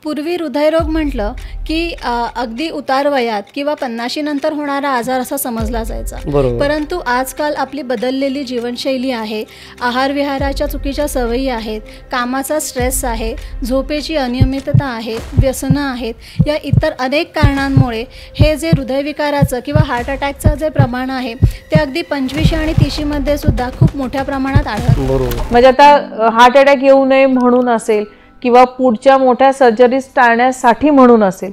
पूर्वी हृदयरोग म्हटलं की अगदी उतार वयात किंवा 50 नंतर होणारा आजार असा समजला जायचा. परंतु आजकाल आपली बदललेली जीवनशैली आहे, आहार विहाराच्या चुकीच्या सवयी आहेत, कामाचा स्ट्रेस आहे, झोपेची अनियमितता आहे, व्यसनं आहेत, या इतर अनेक कारणांमुळे हे जे हृदयविकाराचं किंवा हार्ट अटॅकचं जे प्रमाण आहे ते अगदी 25 आणि 30 मध्ये सुद्धा खूप मोठ्या प्रमाणात आढळतं. म्हणजे आता हार्ट अटॅक येऊ नये म्हणून असेल किंवा पुढच्या मोठ्या सर्जरीज टाळण्यासाठी म्हणून असेल,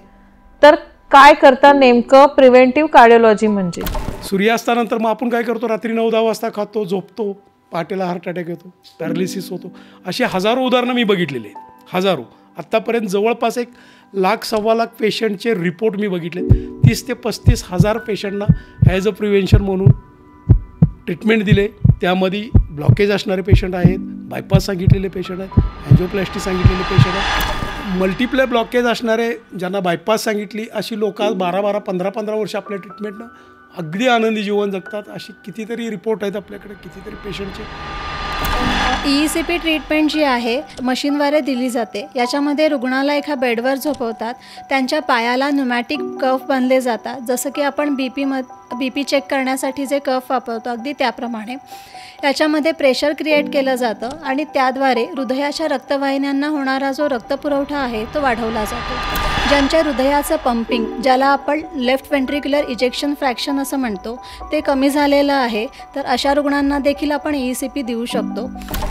तर काय करता नेमकं प्रिव्हेंटिव्ह कार्डिओलॉजी म्हणजे? सूर्यास्तानंतर मग आपण काय करतो, रात्री 9-10 वाजता खातो, झोपतो, पहाटेला हार्ट अटॅक येतो, पॅरालिसिस होतो. अशी हजारो उदाहरणं मी बघितलेली आहेत, हजारो. आत्तापर्यंत जवळपास 1-1.25 लाख पेशंटचे रिपोर्ट मी बघितले. 30 ते 35 हजार पेशंटना ॲज अ प्रिव्हेन्शन म्हणून ट्रीटमेंट दिले. त्यामध्ये ब्लॉकेज असणारे पेशंट आहेत, बायपास सांगितलेले पेशंट आहेत, अँजिओप्लास्टी सांगितलेले पेशंट आहेत, मल्टिप्ले ब्लॉकेज असणारे ज्यांना बायपास सांगितली अशी लोक आज 12-12, 15-15 वर्ष आपल्या ट्रीटमेंटनं अगदी आनंदी जीवन जगतात. अशी कितीतरी रिपोर्ट आहेत आपल्याकडे, कितीतरी पेशंटचे. ECP ट्रीटमेंट जी आहे मशीनद्वारे दिली जाते. याच्यामध्ये रुग्णाला एका बेडवर झोपवतात, त्यांच्या पायाला न्यूमॅटिक कफ बांधले जातात, जसं की आपण BP चेक करण्यासाठी जे कफ वापरतो अगदी त्याप्रमाणे. याच्यामध्ये प्रेशर क्रिएट केलं जातं आणि त्याद्वारे हृदयाच्या रक्तवाहिन्यांना होणारा जो रक्तपुरवठा आहे तो वाढवला जातो. ज्यांच्या हृदयाचं पंपिंग, ज्याला आपण लेफ्ट व्हेंट्रिक्युलर इजेक्शन फ्रॅक्शन असं म्हणतो, ते कमी झालेलं आहे, तर अशा रुग्णांना देखील आपण ECP देऊ शकतो.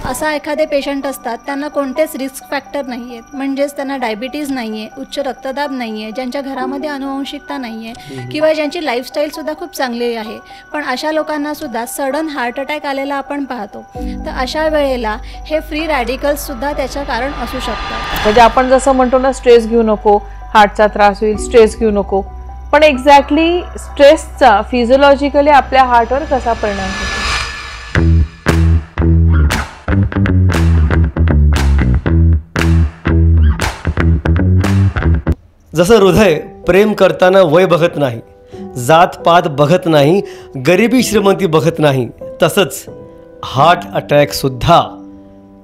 असा एखादे पेशंट असतात त्यांना कोणतेच रिस्क फॅक्टर नाही आहेत, म्हणजेच त्यांना डायबिटीज नाही आहे, उच्च रक्तदाब नाही आहे, ज्यांच्या घरामध्ये अनुवंशिकता नाही आहे किंवा ज्यांची लाईफस्टाईलसुद्धा खूप चांगली आहे, पण अशा लोकांनासुद्धा सडन हार्ट अटॅक आलेला आपण पाहतो. तर अशा वेळेला हे फ्री रॅडिकल्ससुद्धा त्याचं कारण असू शकतं. म्हणजे आपण जसं म्हणतो ना, स्ट्रेस घेऊ नको, हार्टचा त्रास होईल, स्ट्रेस घेऊ नको, पण एक्झॅक्टली स्ट्रेसचा फिजिओलॉजिकली आपल्या हार्टवर कसा परिणाम होतो? जसं हृदय प्रेम करताना वय बघत नाही, जात पात बघत नाही, गरिबी श्रीमंती बघत नाही, तसंच हार्ट अटॅकसुद्धा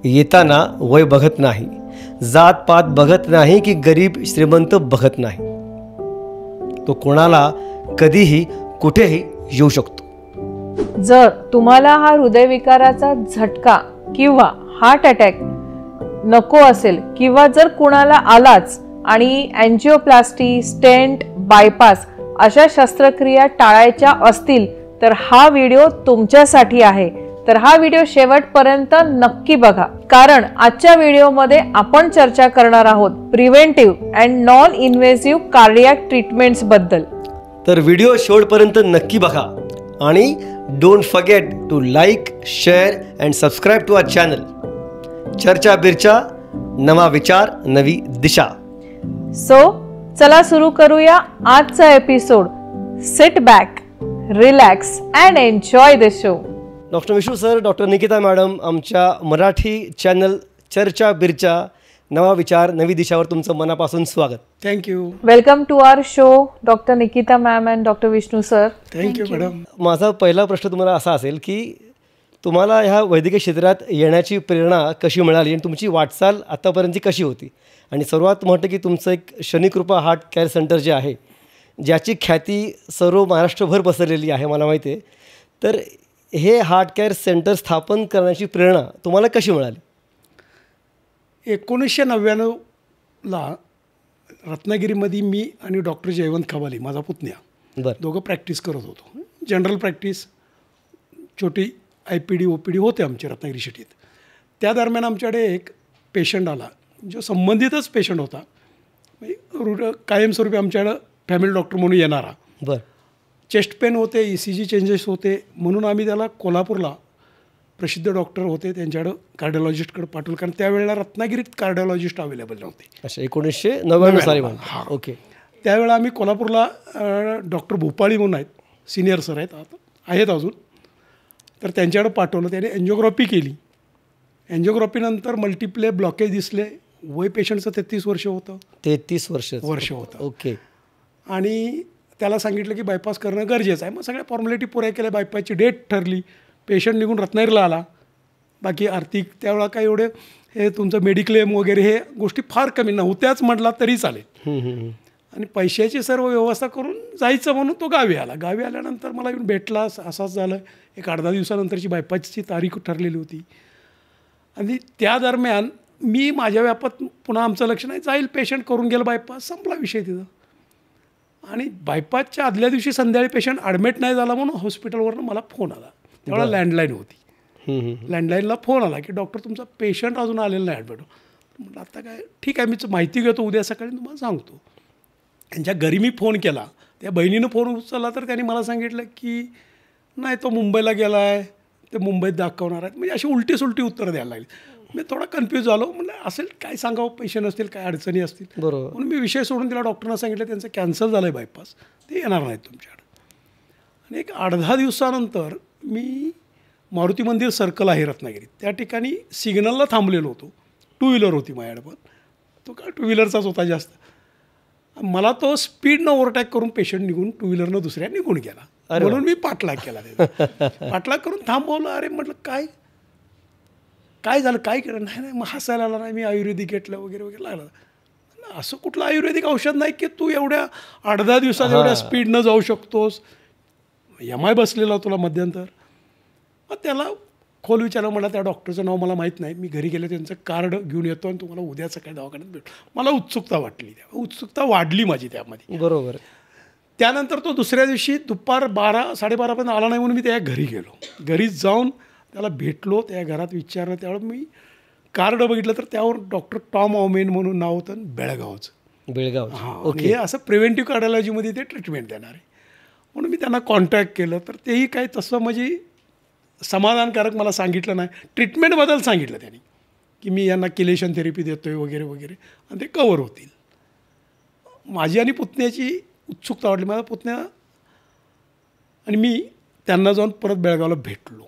येताना वय बघत नाही, जात पात बघत नाही की गरीब श्रीमंत बघत नाही. तो कोणाला कधीही कुठेही येऊ शकतो. जर तुम्हाला हा हृदयविकाराचा झटका किंवा हार्ट अटॅक नको असेल किंवा जर कुणाला आलाच आणि अँजिओप्लास्टी, स्टेंट, बायपास अशा शस्त्रक्रिया टाळायच्या असतील तर हा व्हिडिओ तुमच्यासाठी आहे. तर हा व्हिडिओ शेवटपर्यंत नक्की बघा, कारण आजच्या व्हिडिओमध्ये आपण चर्चा करणार आहोत preventive and non invasive cardiac treatments बद्दल. तर व्हिडिओ शेवटपर्यंत नक्की बघा आणि don't forget to like, share and subscribe to our channel. चर्चा बिर्चा, नवा विचार, नवी दिशा. सो चला सुरू करूया आजचा episode. Sit back, relax and enjoy the show. Doctor Vishnu sir, doctor Nikita madam, आमच्या मराठी चॅनल चर्चा बिर्चा, नवा विचार, नवी दिशावर तुमचं मनापासून स्वागत. Thank you. Welcome to our show doctor Nikita ma'am and doctor Vishnu sir. Thank you madam. माझा पहिला प्रश्न तुम्हाला असा असेल की तुम्हाला ह्या वैद्यकीय क्षेत्रात येण्याची प्रेरणा कशी मिळाली आणि तुमची वाटचाल आतापर्यंतची कशी होती? आणि सर्वात मोठं की तुमचं एक शनिकृपा हार्ट केअर सेंटर जे आहे, ज्याची ख्याती सर्व महाराष्ट्रभर पसरलेली आहे मला माहिती आहे, तर हे हार्ट केअर सेंटर स्थापन करण्याची प्रेरणा तुम्हाला कशी मिळाली? 1999ला रत्नागिरीमध्ये मी आणि डॉक्टर जयवंत खवाले, माझा पुतण्या, दोघं प्रॅक्टिस करत होतो. जनरल प्रॅक्टिस, छोटी IPD OPD होते आमचे रत्नागिरी सिटीत. त्या दरम्यान आमच्याकडे एक पेशंट आला जो संबंधितच पेशंट होता, कायमस्वरूपी आमच्याकडं फॅमिली डॉक्टर म्हणून येणारा. चेस्ट पेन होते, ECG चेंजेस होते, म्हणून आम्ही त्याला कोल्हापूरला प्रसिद्ध डॉक्टर होते त्यांच्याकडं कार्डिओलॉजिस्टकडे पाठवलं, कारण त्यावेळेला रत्नागिरीत कार्डिओलॉजिस्ट अवेलेबल नव्हते. अच्छा, 1999 साली. हां, ओके. त्यावेळेला आम्ही कोल्हापूरला डॉक्टर भोपाळी म्हणून आहेत, सिनियर सर आहेत अजून, तर त्यांच्याकडे पाठवलं. त्याने एन्जिओग्राफी केली. एन्जिओग्राफीनंतर मल्टिप्ले ब्लॉकेज दिसले. वय पेशंटचं 33 वर्ष होतं. 33 वर्ष होतं. ओके. आणि त्याला सांगितलं की बायपास करणं गरजेचं आहे. मग सगळ्या फॉर्मॅलिटी पुऱ्या केल्या, बायपासची डेट ठरली, पेशंट निघून रत्नागिरीला आला. बाकी आर्थिक त्यावेळेला काय एवढे हे तुमचं मेडिक्लेम वगैरे हे गोष्टी फार कमी नव्हत्याच म्हटला तरी चालेल. आणि पैशाची सर्व व्यवस्था करून जायचं म्हणून तो गावी आला. गावी आल्यानंतर मला येऊन भेटला. असाच झालं. एक 8-10 दिवसानंतरची बायपासची तारीख ठरलेली होती. आणि त्या दरम्यान मी माझ्या व्यापात पुन्हा आमचं लक्ष नाही, जाईल पेशंट करून गेलं बायपास, संपला विषय तिथं. आणि बायपासच्या आदल्या दिवशी संध्याकाळी पेशंट ॲडमिट नाही झाला म्हणून हॉस्पिटलवरनं मला फोन आला. त्यावेळेला लँडलाईन होती. लँडलाईनला फोन आला की डॉक्टर तुमचा पेशंट अजून आलेला नाही ॲडमिट. म्हटलं आता काय ठीक आहे, मी माहिती घेतो, उद्या सकाळी तुम्हाला सांगतो. त्यांच्या घरी मी फोन केला. त्या बहिणीनं फोन उचलला तर त्यांनी मला सांगितलं की नाही, तो मुंबईला गेला आहे, ते मुंबईत दाखवणार आहेत. म्हणजे अशी उलटी सुलटी उत्तरं द्यायला लागली. मी थोडा कन्फ्यूज झालो. म्हणलं असेल काय सांगावं, पैसे नसतील, काय अडचणी असतील. बरोबर. म्हणून मी विषय सोडून तिला डॉक्टरना सांगितलं त्यांचं कॅन्सल झालं आहे बायपास, ते येणार नाहीत तुमच्याकडे. आणि एक 8-10 दिवसानंतर मी मारुती मंदिर सर्कल आहे रत्नागिरीत, त्या ठिकाणी सिग्नलला थांबलेलो होतो. 2 व्हीलर होती माझ्याकडे, पण तो काय 2 व्हीलरचाच होता जास्त. मला तो स्पीडनं ओव्हरटॅक करून पेशंट निघून 2 व्हीलरनं दुसऱ्या निघून गेला. म्हणून मी पाठलाग केला त्याचा. पाठलाग करून थांबवलं. अरे म्हटलं काय झालं, काय केलं. नाही मग हसायला आला. नाही मी आयुर्वेदिक घेतलं वगैरे वगैरे लागलं. असं कुठलं आयुर्वेदिक औषध नाही की तू एवढ्या 8-10 दिवसात एवढ्या स्पीडनं जाऊ शकतोस. MI बसलेला तुला मध्यंतर. मग त्याला खोल विचारलं. मला त्या डॉक्टरचं नाव मला माहीत नाही, मी घरी गेले त्यांचं कार्ड घेऊन येतो आणि तुम्हाला उद्या सकाळी दवाखान्यात भेटतो. मला उत्सुकता वाटली, उत्सुकता वाढली माझी त्यामध्ये. बरोबर. त्यानंतर तो दुसऱ्या दिवशी दुपार 12-12:30पर्यंत आला नाही म्हणून मी त्या घरी गेलो. घरी जाऊन त्याला भेटलो, त्या घरात विचारलं. त्यावेळेला मी कार्ड बघितलं तर त्यावर डॉक्टर टॉम ऑमेन म्हणून नाव होतं, बेळगाव. हां, ओके. असं प्रिव्हेंटिव्ह कार्डिओलॉजीमध्ये ते ट्रीटमेंट देणार आहे म्हणून मी त्यांना कॉन्टॅक्ट केलं. तर तेही काही तसं म्हणजे समाधानकारक मला सांगितलं नाही. ट्रीटमेंटबद्दल सांगितलं त्यांनी की मी यांना किलेशन थेरपी देतो आहे वगैरे वगैरे, आणि ते कवर होतील. माझी आणि पुतण्याची उत्सुकता वाटली. माझा पुतण्या आणि मी त्यांना जाऊन परत बेळगावला भेटलो.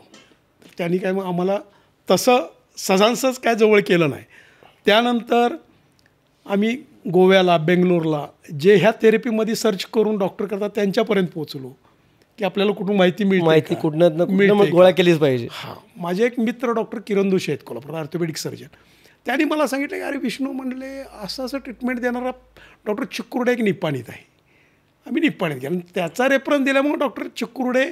तर त्यांनी काय मग आम्हाला तसं सहजासहज काय जवळ केलं नाही. त्यानंतर आम्ही गोव्याला, बेंगलोरला जे ह्या थेरपीमध्ये सर्च करून डॉक्टर करतात त्यांच्यापर्यंत पोहोचलो की आपल्याला कुठून माहिती कुठनं गोळा केलीच पाहिजे. हां, माझे एक मित्र डॉक्टर किरण जोशी आहेत कोल्हापूर, ऑर्थोपेडिक सर्जन. त्यांनी मला सांगितलं की अरे विष्णू म्हणले असं ट्रीटमेंट देणारा डॉक्टर चिक्कुर्डे एक निप्पाणीत आहे. आम्ही निप्पाणीत गेलो. त्याचा रेफरन्स दिल्यामुळे डॉक्टर चिक्कुर्डे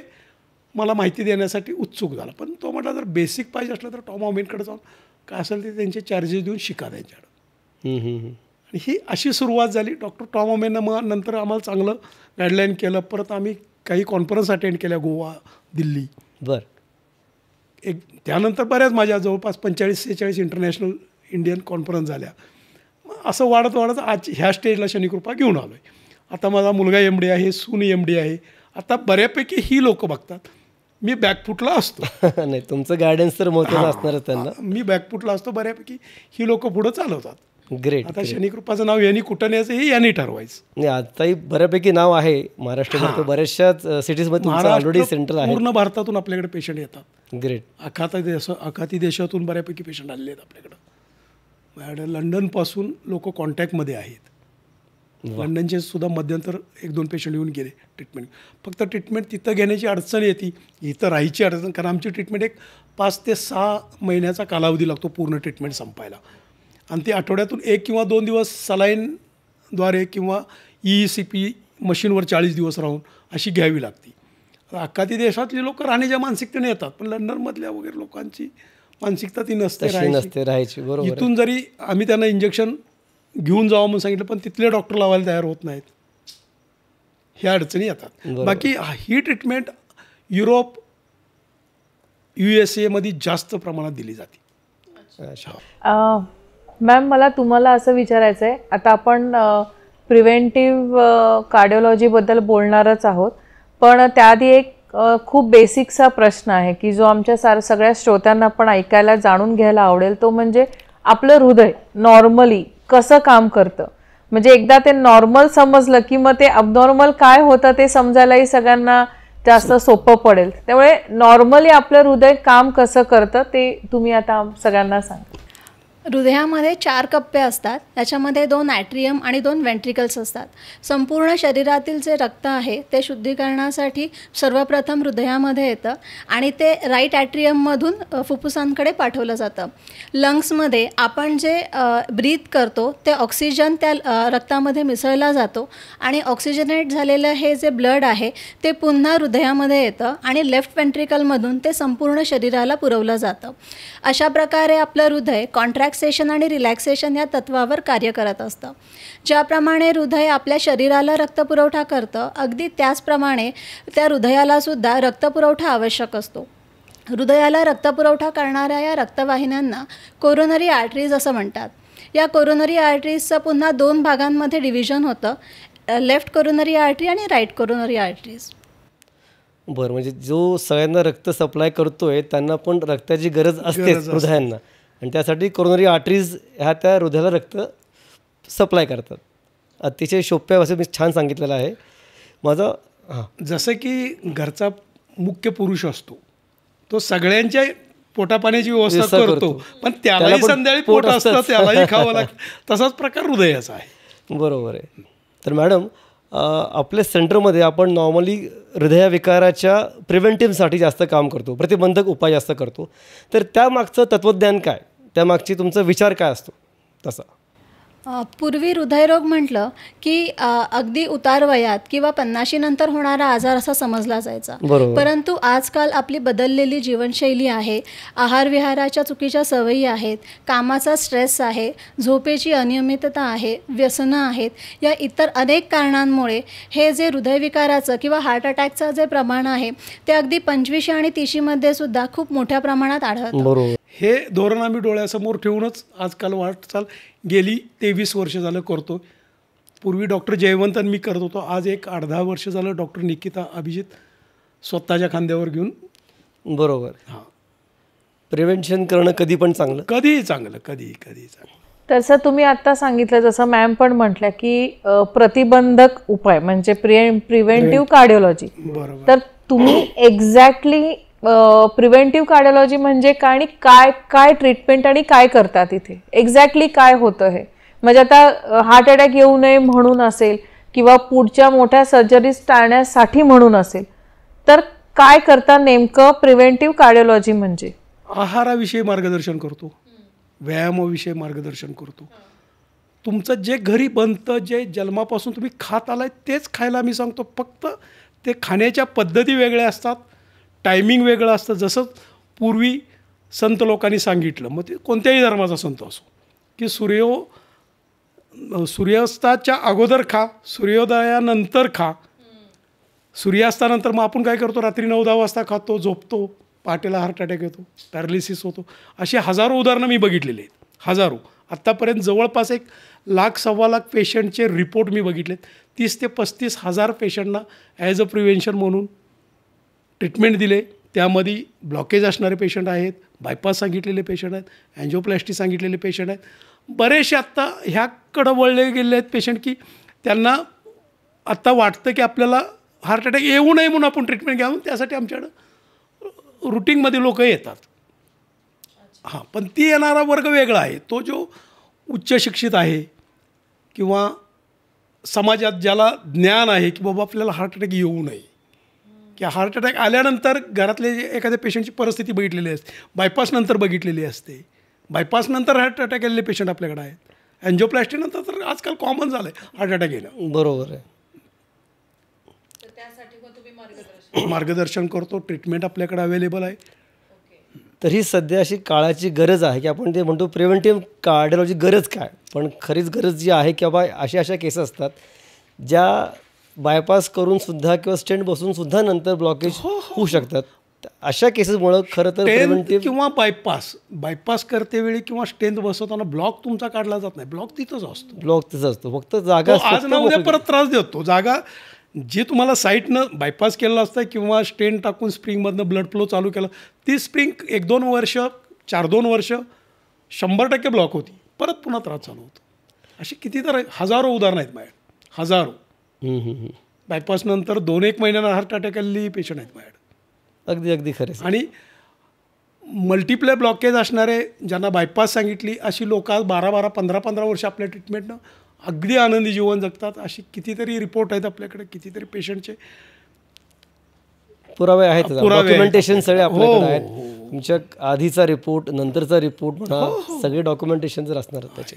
मला माहिती देण्यासाठी उत्सुक झाला. पण तो म्हटला जर बेसिक पाहिजे असलं तर टॉम ऑमेनकडे जाऊन काय असेल ते त्यांचे चार्जेस देऊन शिका त्यांच्याकडं. आणि ही अशी सुरुवात झाली. डॉक्टर टॉम ऑमेननं मग नंतर आम्हाला चांगलं गाईडलाईन केलं. परत आम्ही काही कॉन्फरन्स अटेंड केल्या, गोवा, दिल्ली. त्यानंतर बऱ्याच माझ्या जवळपास 45-46 इंटरनॅशनल इंडियन कॉन्फरन्स झाल्या. असं वाढत वाढत आज ह्या स्टेजला शनिकृपा घेऊन आलो आहे. आता माझा मुलगा MD आहे, सून MD आहे. आता बऱ्यापैकी ही लोक बघतात. मी बॅकफुटला असतो. नाही, तुमचं गायडन्स तर महत्त्वाचं असणारच त्यांना. मी बॅकफुटला असतो. बऱ्यापैकी ही लोक पुढं चालवतात. ग्रेट. आता शनिकृपाचं नाव यांनी कुठं न्यायचं हे यांनी ठरवायचं. नाही, आताही बऱ्यापैकी नाव आहे महाराष्ट्रामध्ये. बऱ्याचशाच सिटीजमध्ये ऑलरेडी सेंटर आहे. पूर्ण भारतातून आपल्याकडे पेशंट येतात. ग्रेट. आखाती देशातून बऱ्यापैकी पेशंट आलेले आहेत आपल्याकडं. माझ्याकडे लंडनपासून लोक कॉन्टॅक्टमध्ये आहेत. लंडनचे सुद्धा मध्यंतर 1-2 पेशंट येऊन गेले ट्रीटमेंट. फक्त ट्रीटमेंट तिथं घेण्याची अडचण येते, इथं राहायची अडचण. कारण आमची ट्रीटमेंट एक 5 ते 6 महिन्याचा कालावधी लागतो पूर्ण ट्रीटमेंट संपायला. आणि ती आठवड्यातून 1 किंवा 2 दिवस सलाईनद्वारे किंवा ECP मशीनवर 40 दिवस राहून अशी घ्यावी लागते. आखाती देशातली लोक राहण्याच्या मानसिकतेने येतात, पण लंडनमधल्या वगैरे लोकांची मानसिकता ती नसते राहायची. बरोबर. इथून जरी आम्ही त्यांना इंजेक्शन घेऊन जावं म्हणून सांगितलं पण तिथले डॉक्टर लावायला तयार होत नाहीत. ह्या अडचणी येतात. बाकी ही ट्रीटमेंट युरोप, USA मध्ये जास्त प्रमाणात दिली जाते. मॅम, मला तुम्हाला असं विचारायचं आहे, आता आपण प्रिव्हेंटिव्ह कार्डिओलॉजीबद्दल बोलणारच आहोत, पण त्याआधी एक खूप बेसिकचा प्रश्न आहे की जो आमच्या सगळ्या श्रोत्यांना पण ऐकायला, जाणून घ्यायला आवडेल. तो म्हणजे आपलं हृदय नॉर्मली कसं काम करतं. म्हणजे एकदा ते नॉर्मल समजलं की मग ते अबनॉर्मल काय होतं ते समजायलाही सगळ्यांना जास्त सोपं पडेल. त्यामुळे नॉर्मली आपलं हृदय काम कसं करतं ते तुम्ही आता सगळ्यांना सांगा. हृदयामध्ये 4 कप्पे असतात. याच्यामध्ये 2 ॲट्रियम आणि 2 व्हेंट्रिकल्स असतात. संपूर्ण शरीरातील जे रक्त आहे ते शुद्धीकरणासाठी सर्वप्रथम हृदयामध्ये येतं आणि ते राईट ॲट्रियममधून फुफ्फुसांकडे पाठवलं जातं. लंग्समध्ये आपण जे ब्रीथ करतो ते ऑक्सिजन त्या रक्तामध्ये मिसळला जातो आणि ऑक्सिजनेट झालेलं हे जे ब्लड आहे ते पुन्हा हृदयामध्ये येतं आणि लेफ्ट व्हेंट्रिकलमधून ते संपूर्ण शरीराला पुरवलं जातं. अशा प्रकारे आपलं हृदय कॉन्ट्रॅक्सेशन आणि रिलॅक्सेशन या तत्वावर कार्य करत असतं. ज्याप्रमाणे हृदय आपल्या शरीराला रक्तपुरवठा करतं, अगदी त्याचप्रमाणे त्या हृदयालासुद्धा रक्तपुरवठा आवश्यक असतो. हृदयाला रक्तपुरवठा करणाऱ्या या रक्तवाहिन्यांना कोरोनरी आर्टरीज असं म्हणतात. या कोरोनरी आर्टरीजचं पुन्हा 2 भागांमध्ये डिव्हिजन होतं, लेफ्ट कोरोनरी आर्टरी आणि राईट कोरोनरी आर्टरीज. बरं, म्हणजे जो सगळ्यांना रक्त सप्लाय करतोय त्यांना पण रक्ताची गरज असते हृदयांना, आणि त्यासाठी कोरोनरी आर्टरीज ह्या त्या हृदयाला रक्त सप्लाय करतात. अतिशय सोप्या भाषेत मी छान सांगितलेलं आहे. माझं जसं की घरचा मुख्य पुरुष असतो, तो सगळ्यांच्या पोटापाण्याची व्यवस्था करतो, पण त्यालाही संध्याकाळी पोट असतं, त्यालाही खावं लागतं. तसाच प्रकार हृदयाचा आहे. बरोबर आहे. तर मॅडम, आपल्या सेंटरमध्ये आपण नॉर्मली हृदयविकाराच्या प्रिव्हेंटिव्हसाठी जास्त काम करतो, प्रतिबंधक उपाय जास्त करतो. तर त्यामागचं तत्त्वज्ञान काय, त्यामागची तुमचा विचार काय असतो तसा? पूर्वी हृदयरोग म्हटलं की अगदी उतार वयात किंवा 50 नंतर होणारा आजार असा समजला जायचा. परंतु आजकाल आपली बदललेली जीवनशैली आहे, आहारविहाराच्या चुकीच्या सवयी आहेत, कामाचा स्ट्रेस आहे, झोपेची अनियमितता आहे, व्यसनं आहेत, या इतर अनेक कारणांमुळे हे जे हृदयविकाराचं किंवा हार्ट अटॅकचं जे प्रमाण आहे ते अगदी 25 आणि 30मध्ये सुद्धा खूप मोठ्या प्रमाणात आढळतं. हे धोरण आम्ही डोळ्यासमोर ठेवूनच आजकाल वाटचाल गेली 23 वर्ष झालं करतो. पूर्वी डॉक्टर जयवंत मी करत होतो, आज एक 8-10 वर्ष झालं डॉक्टर निकिता अभिजित स्वतःच्या खांद्यावर घेऊन. बरोबर. हां, प्रिव्हेंशन करणं कधी पण चांगलं, कधीही चांगलं, कधीही चांगलं. तसं तुम्ही आत्ता सांगितलं, जसं मॅम पण म्हटल्या की प्रतिबंधक उपाय म्हणजे प्रिव्हेंटिव्ह कार्डिओलॉजी. बरोबर. तर तुम्ही एक्झॅक्टली प्रिव्हेंटिव्ह कार्डिओलॉजी म्हणजे काय आणि काय ट्रीटमेंट आणि काय करतात इथे, एक्झॅक्टली काय होतं हे? म्हणजे आता हार्ट अटॅक येऊ नये म्हणून असेल किंवा पुढच्या मोठ्या सर्जरीज टाळण्यासाठी म्हणून असेल, तर काय करता नेमकं प्रिव्हेंटिव्ह कार्डिओलॉजी म्हणजे? आहाराविषयी मार्गदर्शन करतो, व्यायामाविषयी मार्गदर्शन करतो. तुमचं जे घरी बनतं, जे जन्मापासून तुम्ही खात आलाय तेच खायला मी सांगतो. फक्त ते खाण्याच्या पद्धती वेगळ्या असतात, टायमिंग वेगळं असतं. जसं पूर्वी संत लोकांनी सांगितलं, मग ते कोणत्याही धर्माचा संत असो, की सूर्यास्ताच्या अगोदर खा, सूर्योदयानंतर खा. सूर्यास्तानंतर मग आपण काय करतो, रात्री 9-10 वाजता खातो, झोपतो, पहाटेला हार्ट अटॅक येतो, पॅरालिसिस होतो. अशी हजारो उदाहरणं मी बघितलेली आहेत, हजारो. आत्तापर्यंत जवळपास 1-1.25 लाख पेशंटचे रिपोर्ट मी बघितलेत. 30 ते 35 हजार पेशंटना ॲज अ प्रिव्हेन्शन म्हणून ट्रीटमेंट दिले. त्यामध्ये ब्लॉकेज असणारे पेशंट आहेत, बायपास सांगितलेले पेशंट आहेत, अँजिओप्लास्टी सांगितलेले पेशंट आहेत. बरेचसे आत्ता ह्याकडं वळले गेले आहेत पेशंट, की त्यांना आत्ता वाटतं की आपल्याला हार्ट अटॅक येऊ नये म्हणून आपण ट्रीटमेंट घ्यावं. त्यासाठी आमच्याकडं रुटीनमध्ये लोक येतात. हां, पण ती येणारा वर्ग वेगळा आहे. तो जो उच्च शिक्षित आहे किंवा समाजात ज्याला ज्ञान आहे की बाबा आपल्याला हार्ट अटॅक येऊ नये, की हार्ट अटॅक आल्यानंतर घरातले एखाद्या पेशंटची परिस्थिती बघितलेली असते, बायपासनंतर बघितलेली असते. बायपासनंतर हार्ट अटॅक आलेले पेशंट आपल्याकडे आहेत. अँजिओप्लास्टीनंतर तर आजकाल कॉमन झालं आहे हार्ट अटॅक येणं. बरोबर आहे. मार्गदर्शन करतो, ट्रीटमेंट आपल्याकडे अवेलेबल आहे. तर ही सध्या अशी काळाची गरज आहे की आपण ते म्हणतो प्रिव्हेंटिव्ह कार्डिओलॉजी गरज काय, पण खरीच गरज जी आहे की बाबा अशा केसेस असतात ज्या बायपास करून सुद्धा किंवा स्टेंट बसून सुद्धा नंतर ब्लॉकेज होऊ शकतात. अशा केसेसमुळं खरं तर प्रिव्हेंटिव्ह किंवा बायपास करतेवेळी किंवा स्टेंट बसवताना ब्लॉक तुमचा काढला जात नाही, ब्लॉक तिथंच असतो. फक्त जागा आज ना उद्या परत त्रास देतो. जागा जी तुम्हाला साईटनं बायपास केलेलं असतं किंवा स्टेंट टाकून स्प्रिंगमधनं ब्लड फ्लो चालू केला, ती स्प्रिंग 1-2 वर्ष 4-2 वर्ष 100% ब्लॉक होती, परत पुन्हा त्रास चालू होतो. अशी कितीतरी हजारो उदाहरणं आहेत माझ्याकडे, हजारो. बायपास नंतर 2-1 महिन्यानं हार्ट अटॅक आलेली पेशंट आहेत माझ्याकडे. अगदी खरं. आणि मल्टिप्लाय ब्लॉकेज असणारे ज्यांना बायपास सांगितली अशी लोक आज 12-12, 15-15 वर्ष आपल्या ट्रीटमेंटनं अगदी आनंदी जीवन जगतात. अशी कितीतरी रिपोर्ट आहेत आपल्याकडे, कितीतरी पेशंटचे पुरावे आहेत, पुरावे डॉक्युमेंटेशन सगळे आपल्याकडे हो, आहेत. हो. तुमच्या आधीचा रिपोर्ट, नंतरचा रिपोर्ट म्हणा, सगळे डॉक्युमेंटेशन जर असणार त्याचे.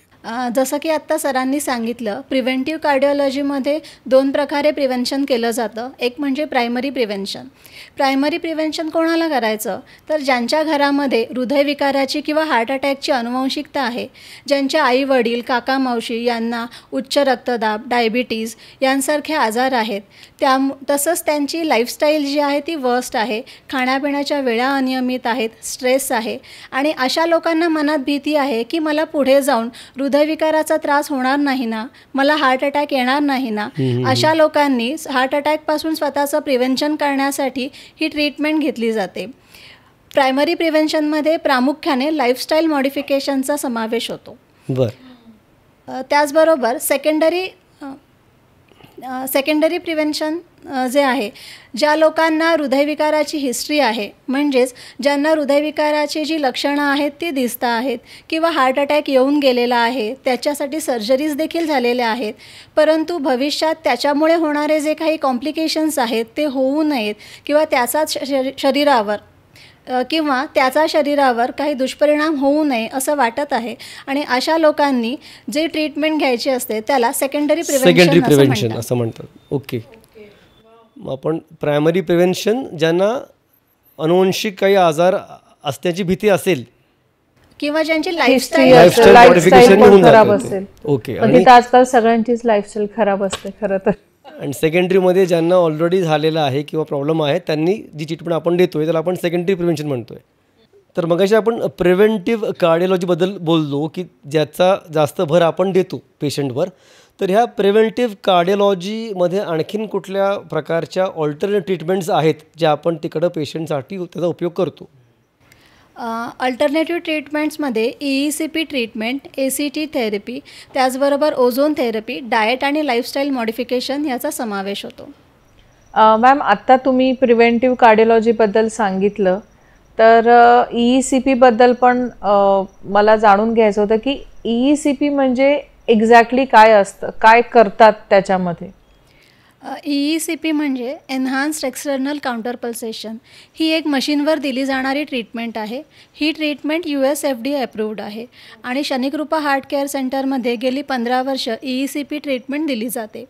जसं की आत्ता सरांनी सांगितलं, प्रिव्हेंटिव्ह कार्डिओलॉजीमध्ये 2 प्रकारे प्रिव्हेन्शन केलं जातं. एक म्हणजे प्रायमरी प्रिव्हेन्शन. प्रायमरी प्रिव्हेन्शन कोणाला करायचं, तर ज्यांच्या घरामध्ये हृदयविकाराची किंवा हार्ट अटॅकची अनुवंशिकता आहे, ज्यांचे आई वडील, काका मावशी यांना उच्च रक्तदाब, डायबिटीज यांसारखे आजार आहेत, तसंच त्यांची लाईफस्टाईल जी आहे ती वर्स्ट आहे, खाण्यापिण्याच्या वेळा अनियमित आहेत, स्ट्रेस आहे, आणि अशा लोकांना मनात भीती आहे की मला पुढे जाऊन हृदयविकाराचा त्रास होणार नाही ना, मला हार्ट अटॅक येणार नाही ना. अशा लोकांनी हार्ट अटॅकपासून स्वतःचं प्रिव्हेन्शन करण्यासाठी ही ट्रीटमेंट घेतली जाते. प्रायमरी प्रिव्हेन्शनमध्ये प्रामुख्याने लाईफस्टाईल मॉडिफिकेशनचा समावेश होतो. त्याचबरोबर सेकंडरी प्रिव्हेन्शन जे आहे, ज्या लोकांना हृदयविकाराची हिस्ट्री आहे, म्हणजेच ज्यांना हृदयविकाराची जी लक्षणं आहेत ती दिसत आहेत किंवा हार्ट अटॅक येऊन गेलेला आहे, त्याच्यासाठी सर्जरीज देखील झालेल्या आहेत, परंतु भविष्यात त्याच्यामुळे होणारे जे काही कॉम्प्लिकेशन्स आहेत ते होऊ नयेत किंवा त्याचा शरीरावर काही दुष्परिणाम होऊ नये असं वाटत आहे, आणि अशा लोकांनी जे ट्रीटमेंट घ्यायची असते त्याला सेकंडरी प्रिव्हेन्शन असं म्हणतात. ओके, मग आपण प्रायमरी प्रिव्हेन्शन ज्यांना अनुवंशिक काही आजार असण्याची भीती असेल किंवा ज्यांची लाईफस्टाईल खराब असेल. ओके, आणि आजकाल सगळ्यांचीच लाईफस्टाईल खराब असते खरं तर. आणि सेकंडरीमध्ये ज्यांना ऑलरेडी झालेलं आहे किंवा प्रॉब्लेम आहे त्यांनी जी ट्रीटमेंट आपण देतोय त्याला आपण सेकंडरी प्रिव्हेन्शन म्हणतोय. तर मगाशी आपण प्रिव्हेंटिव्ह कार्डिओलॉजीबद्दल बोललो की ज्याचा जास्त भर आपण देतो पेशंटवर. तर ह्या प्रिव्हेंटिव्ह कार्डिओलॉजीमध्ये आणखीन कुठल्या प्रकारच्या ऑल्टरनेट ट्रीटमेंट्स आहेत ज्या आपण तिकडं पेशंटसाठी त्याचा उपयोग करतो? अल्टरनेटिव्ह ट्रीटमेंट्समध्ये EECP ट्रीटमेंट, ACT थेरपी, त्याचबरोबर ओझोन थेरपी, डाएट आणि लाईफस्टाईल मॉडिफिकेशन याचा समावेश होतो. मॅम, आत्ता तुम्ही प्रिव्हेंटिव्ह कार्डिओलॉजीबद्दल सांगितलं, तर EECPबद्दल पण मला जाणून घ्यायचं होतं की EECP म्हणजे एक्झॅक्टली काय असतं, काय करतात त्याच्यामध्ये? EECP म्हणजे एन्हान्स्ड एक्सटर्नल काउंटर पल्सेशन. ही एक मशीनवर दिली जाणारी ट्रीटमेंट आहे. ही ट्रीटमेंट US FDA अप्रूव्ड आहे आणि क्षणिकृपा हार्ट केअर सेंटरमध्ये गेली 15 वर्ष EECP ट्रीटमेंट दिली जाते.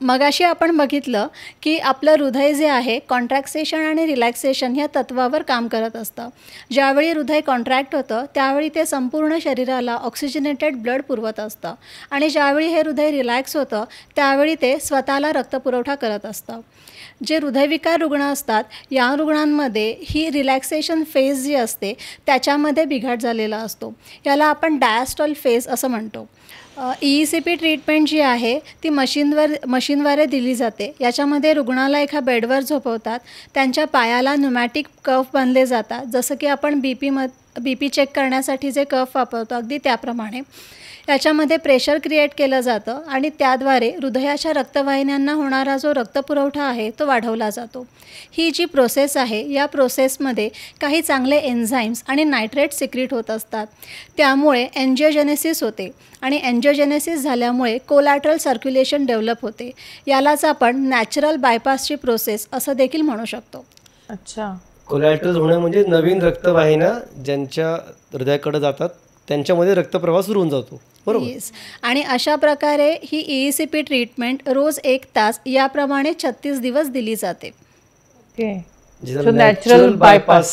मगाशी आपण बघितलं की आपलं हृदय जे आहे कॉन्ट्रॅक्सेशन आणि रिलॅक्सेशन ह्या तत्वावर काम करत असतं. ज्यावेळी हृदय कॉन्ट्रॅक्ट होतं त्यावेळी ते संपूर्ण शरीराला ऑक्सिजनेटेड ब्लड पुरवत असतं, आणि ज्यावेळी हे हृदय रिलॅक्स होतं त्यावेळी ते स्वतःला रक्तपुरवठा करत असतं. जे हृदयविकार रुग्ण असतात या रुग्णांमध्ये ही रिलॅक्सेशन फेज जी असते त्याच्यामध्ये बिघाड झालेला असतो. याला आपण डायस्टॉल फेज असं म्हणतो. EECP ट्रीटमेंट जी आहे ती मशीनद्वारे दिली जाते. याच्यामध्ये रुग्णाला एका बेडवर झोपवतात, त्यांच्या पायाला न्यूमॅटिक कफ बांधले जातात, जसं की आपण BP चेक करण्यासाठी जे कफ वापरतो अगदी त्याप्रमाणे. याच्यामध्ये प्रेशर क्रिएट केलं जातं आणि त्याद्वारे हृदयाच्या रक्तवाहिन्यांना होणारा जो रक्तपुरवठा आहे तो वाढवला जातो. ही जी प्रोसेस आहे या प्रोसेसमध्ये काही चांगले एन्झाईम्स आणि नायट्रेट सिक्रीट होत असतात. त्यामुळे एन्जिओजेनेसिस होते आणि एन्जिओजेनेसिस झाल्यामुळे कोलॅटरल सर्क्युलेशन डेव्हलप होते. यालाच आपण नॅचरल बायपासची प्रोसेस असं देखील म्हणू शकतो. अच्छा, कोलॅटरल होणं म्हणजे नवीन रक्तवाहिन्या ज्यांच्या हृदयाकडे जातात त्यांच्यामध्ये रक्तप्रवाह सुरू होऊन जातो, बरोबर? येस. आणि अशा प्रकारे ही EECP ट्रीटमेंट रोज 1 तास याप्रमाणे 36 दिवस दिली जाते. ओके, नॅचरल बायपास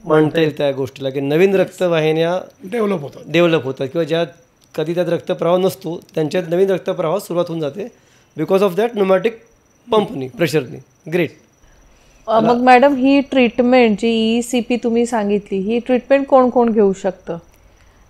म्हणता येईल त्या गोष्टीला की नवीन रक्तवाहिन्या डेव्हलप होतात किंवा ज्या कधी त्यात रक्तप्रवाह नसतो त्यांच्यात नवीन रक्तप्रवाह सुरुवात होऊन जाते बिकॉज ऑफ दॅट न्यूमॅटिक पंपनी, प्रेशरनी. ग्रेट. मग मॅडम, ही ट्रीटमेंट जी EECP तुम्ही सांगितली, ही ट्रीटमेंट कोण कोण घेऊ शकतं?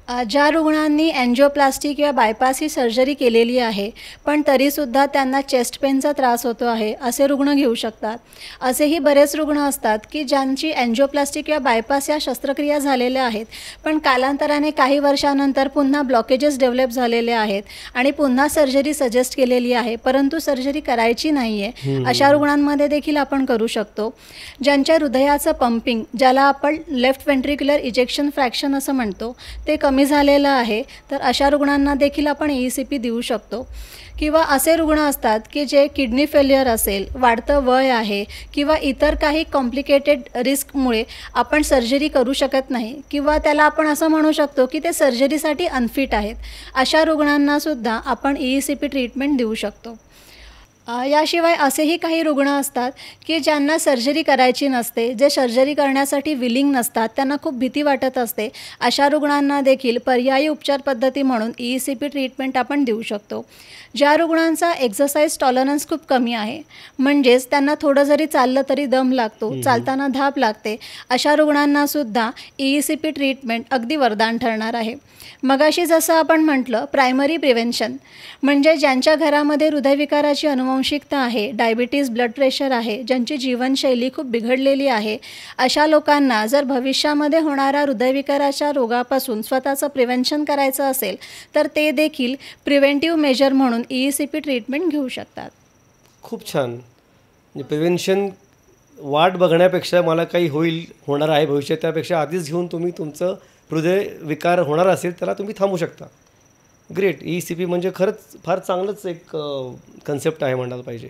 ज्या रुग्णांनी एन्जिओप्लास्टी किंवा बायपास ही सर्जरी केलेली आहे पण तरीसुद्धा त्यांना चेस्ट पेनचा त्रास होतो आहे असे रुग्ण घेऊ शकतात. असेही बरेच रुग्ण असतात की ज्यांची एन्जिओप्लास्टी किंवा बायपास या शस्त्रक्रिया झालेल्या आहेत पण कालांतराने काही वर्षानंतर पुन्हा ब्लॉकेजेस डेव्हलप झालेले आहेत आणि पुन्हा सर्जरी सजेस्ट केलेली आहे परंतु सर्जरी करायची नाही आहे. अशा रुग्णांमध्ये देखील आपण करू शकतो. ज्यांच्या हृदयाचं पंपिंग ज्याला आपण लेफ्ट व्हेंट्रिक्युलर इजेक्शन फ्रॅक्शन असं म्हणतो ते कमी झालेलं आहे तर अशा रुग्णांना देखील आपण ECP देऊ शकतो. किंवा असे रुग्ण असतात की जे किडनी फेल्युअर असेल, वाढतं वय आहे किंवा इतर काही कॉम्प्लिकेटेड रिस्कमुळे आपण सर्जरी करू शकत नाही किंवा त्याला आपण असं म्हणू शकतो की ते सर्जरीसाठी अनफिट आहेत. अशा रुग्णांनासुद्धा आपण ECP ट्रीटमेंट देऊ शकतो. याशिवाय असेही काही रुग्ण असतात की ज्यांना सर्जरी करायची नसते, जे सर्जरी करण्यासाठी विलिंग नसतात, त्यांना खूप भीती वाटत असते. अशा रुग्णांना देखील पर्यायी उपचार पद्धती म्हणून ECP ट्रीटमेंट आपण देऊ शकतो. ज्या रुग्णांचा एक्झरसाइज टॉलरन्स खूप कमी आहे म्हणजेच त्यांना थोडं जरी चाललं तरी दम लागतो, चालताना धाप लागते, अशा रुग्णांनासुद्धा ECP ट्रीटमेंट अगदी वरदान ठरणार आहे. मगाशी जसं आपण म्हटलं प्रायमरी प्रिव्हेन्शन म्हणजे ज्यांच्या घरामध्ये हृदयविकाराची अनुवंशिकता आहे, डायबिटीज, ब्लड प्रेशर आहे, ज्यांची जीवनशैली खूप बिघडलेली आहे, अशा लोकांना जर भविष्यामध्ये होणाऱ्या हृदयविकाराच्या रोगापासून स्वतःचं प्रिव्हेन्शन करायचं असेल तर ते देखील प्रिव्हेंटिव्ह मेजर म्हणून ECP ट्रीटमेंट घेऊ शकतात. खूप छान. म्हणजे प्रिव्हेन्शन वाट बघण्यापेक्षा मला काही होणार आहे भविष्यात त्यापेक्षा आधीच घेऊन तुम्ही तुमचं हृदय विकार होणार असेल त्याला तुम्ही थांबू शकता. ग्रेट. ECP म्हणजे खरंच फार चांगलंच एक कन्सेप्ट आहे म्हणायला पाहिजे.